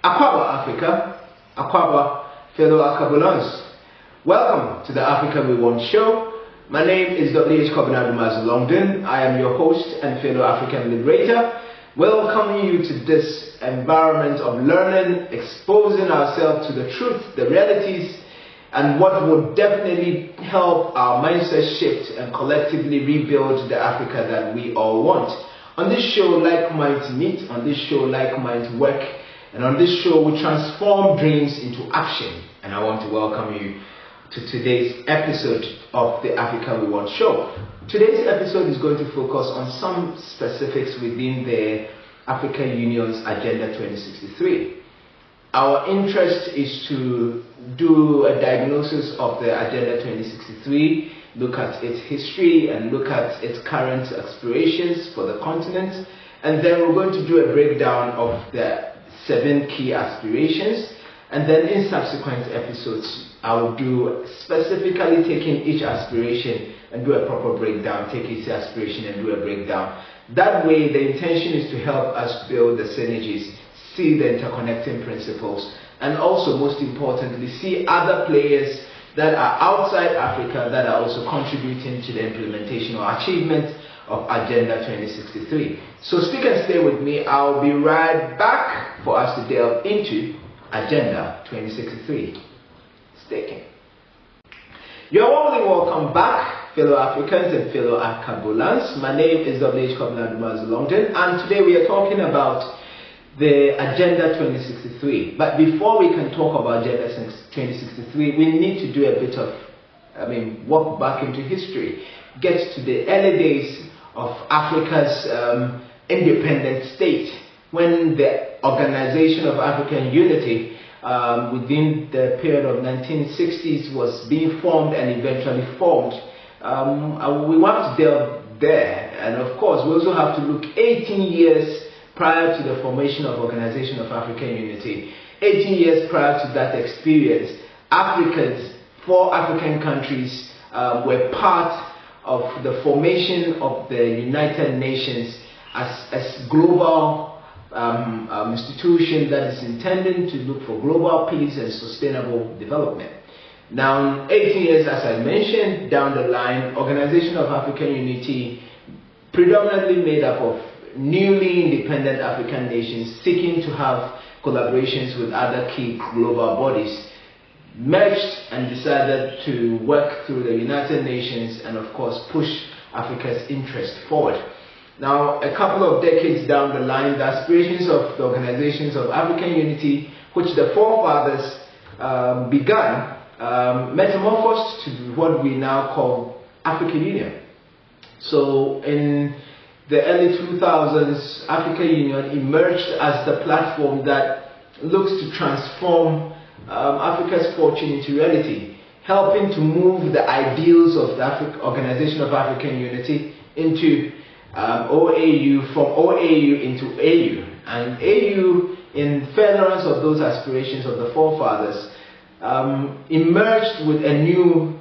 Akwaba Africa, Akwaba fellow Akabulans. Welcome to the Africa We Want show. My name is WH KAL. I am your host and fellow African liberator, welcoming you to this environment of learning, exposing ourselves to the truth, the realities, and what would definitely help our mindset shift and collectively rebuild the Africa that we all want. On this show, like minds meet. On this show, like minds work. And on this show, we transform dreams into action. And I want to welcome you to today's episode of the Africa We Want show. Today's episode is going to focus on some specifics within the African Union's Agenda 2063. Our interest is to do a diagnosis of the Agenda 2063, look at its history and look at its current aspirations for the continent. And then we're going to do a breakdown of the 7 key aspirations, and then in subsequent episodes I will do specifically taking each aspiration and do a proper breakdown, take each aspiration and do a breakdown. That way the intention is to help us build the synergies, see the interconnecting principles, and also most importantly see other players that are outside Africa that are also contributing to the implementation or achievement of Agenda 2063. So stick and stay with me. I'll be right back for us to delve into Agenda 2063. Stay tuned. You're warmly welcome back, fellow Africans and fellow Akabulans. My name is WH KAL, and today we are talking about the Agenda 2063. But before we can talk about Agenda 2063, we need to do a bit of, walk back into history, get to the early days of Africa's independent state, when the Organization of African Unity within the period of 1960s was being formed and eventually formed. We want to delve there, and of course we also have to look 18 years prior to the formation of Organization of African Unity. 18 years prior to that experience, Africans, 4 African countries were part of the formation of the United Nations as global institution that is intended to look for global peace and sustainable development. Now, 18 years, as I mentioned, down the line, Organization of African Unity, predominantly made up of newly independent African nations seeking to have collaborations with other key global bodies, merged and decided to work through the United Nations and of course push Africa's interest forward. Now, a couple of decades down the line, the aspirations of the Organizations of African Unity, which the forefathers began, metamorphosed to what we now call African Union. So in the early 2000s, African Union emerged as the platform that looks to transform Africa's fortune into reality, helping to move the ideals of the Organization of African Unity into OAU, from OAU into AU. And AU, in furtherance of those aspirations of the forefathers, emerged with a new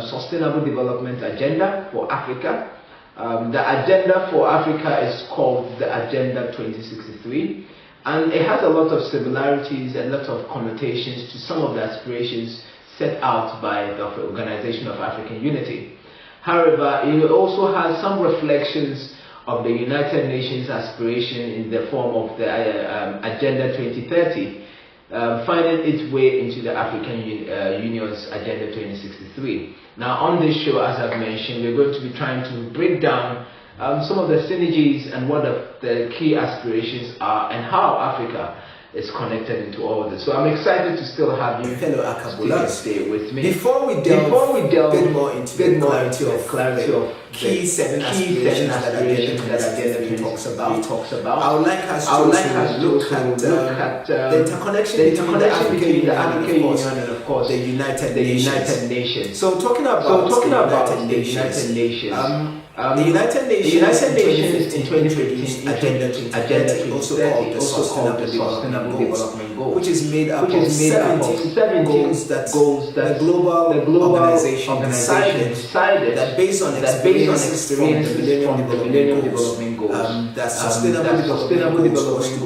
sustainable development agenda for Africa. The agenda for Africa is called the Agenda 2063. And it has a lot of similarities and a lot of connotations to some of the aspirations set out by the Organization of African Unity. However, it also has some reflections of the United Nations aspiration in the form of the Agenda 2030, finding its way into the African Union's Agenda 2063. Now, on this show, as I've mentioned, we're going to be trying to break down some of the synergies and what the key aspirations are and how Africa is connected into all of this. So I'm excited to still have you, fellow Akabulans, stay with me. Before we delve a bit more into the clarity of key 7 aspirations that Agenda talks about, I would like us to look at the interconnection between the African Union and of course the United Nations. So talking about the United Nations. The United Nations in 2015 Agenda 2030, also called the Sustainable Development Goals, which is made up of 17 goals that the global organization decided that based on experiences from the Millennium Development goals. That sustainable development goals was to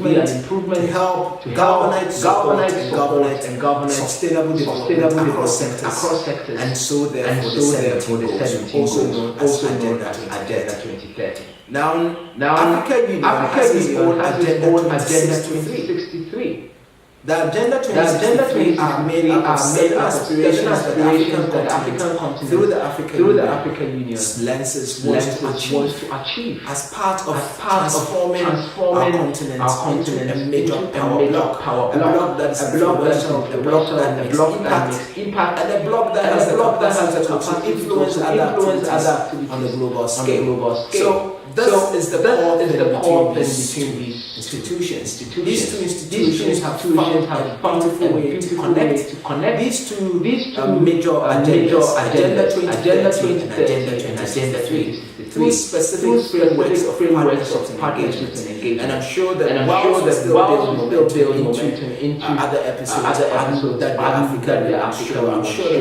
be an improvement to help galvanize support and governance sustainable development across sectors, and so therefore the 17 goals, also known as Agenda 2030. Now African Union has its own Agenda 2063. The Agenda 2063 are made up of seven aspirations that the African continent, through the African Union's lenses, wants to achieve as part of transforming our continent into a major power block, a block that is influential, a block that makes impact, and a block that has the capacity to influence other activities on the global scale. So this is the core thing between these institutions. These two institutions have found a way to connect these two major agendas, Agenda 2030 and Agenda 2063, through specific frameworks of partnerships and engagement. And I'm sure that while we still build momentum into other episodes that I'm sure that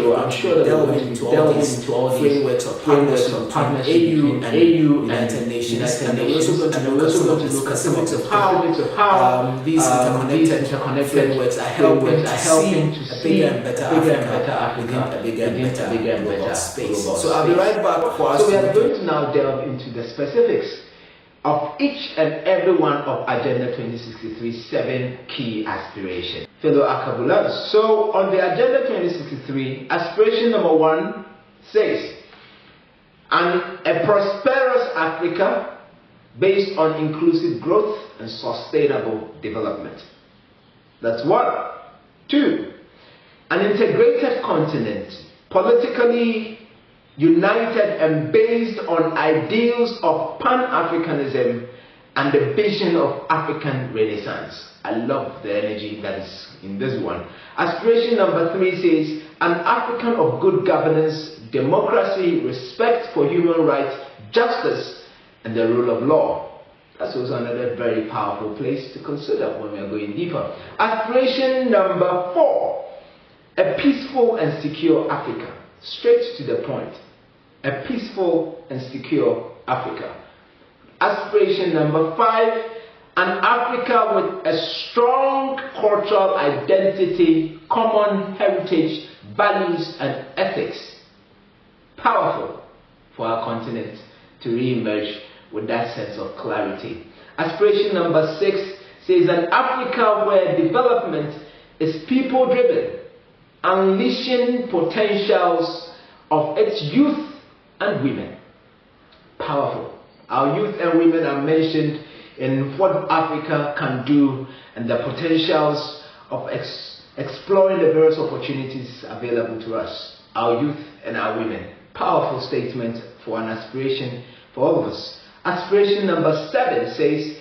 we'll delve into all these frameworks of partnerships between AU and United Nations, and we're also going to look at some of how these interconnected frameworks are helping to see a bigger and better Africa within a bigger and better space. So I'll be right back for us. So we are going to now delve into the specifics of each and every one of Agenda 2063's 7 key aspirations. Fellow Akabulans, so on the Agenda 2063, aspiration number 1 says, a prosperous Africa based on inclusive growth and sustainable development. That's 1. 2, an integrated continent, politically united and based on ideals of Pan-Africanism and the vision of African Renaissance. I love the energy that is in this one. Aspiration number 3 says, an African of good governance, democracy, respect for human rights, justice, and the rule of law. That's also another very powerful place to consider when we are going deeper. Aspiration number 4, a peaceful and secure Africa. Straight to the point. A peaceful and secure Africa. Aspiration number 5, an Africa with a strong cultural identity, common heritage, values, and ethics. Powerful for our continent to re-emerge with that sense of clarity. Aspiration number 6 says an Africa where development is people-driven, unleashing potentials of its youth and women. Powerful. Our youth and women are mentioned in what Africa can do and the potentials of exploring the various opportunities available to us. Our youth and our women. Powerful statement for an aspiration for all of us. Aspiration number 7 says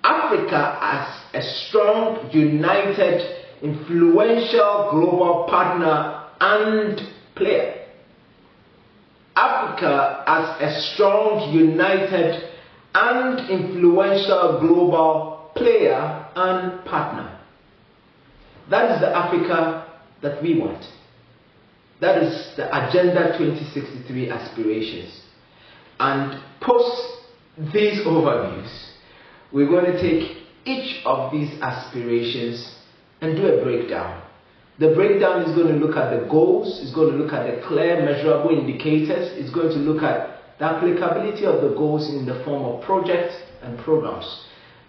Africa as a strong, united, influential global partner and player. Africa as a strong, united, and influential global player and partner. That is the Africa that we want. That is the Agenda 2063 aspirations. And post these overviews, we're going to take each of these aspirations and do a breakdown. The breakdown is going to look at the goals, it's going to look at the clear measurable indicators, it's going to look at the applicability of the goals in the form of projects and programs,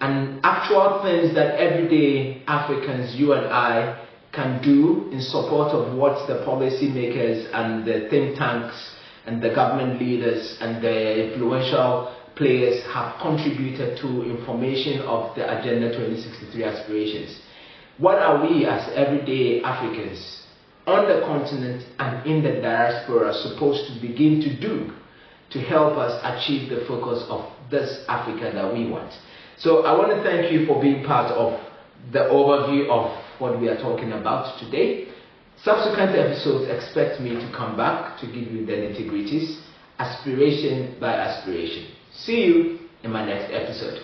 and actual things that everyday Africans, you and I, can do in support of what the policymakers and the think tanks and the government leaders and the influential players have contributed to information of the Agenda 2063 aspirations. What are we as everyday Africans on the continent and in the diaspora supposed to begin to do to help us achieve the focus of this Africa that we want? So I want to thank you for being part of the overview of what we are talking about today. Subsequent episodes, expect me to come back to give you the nitty-gritties, aspiration by aspiration. See you in my next episode.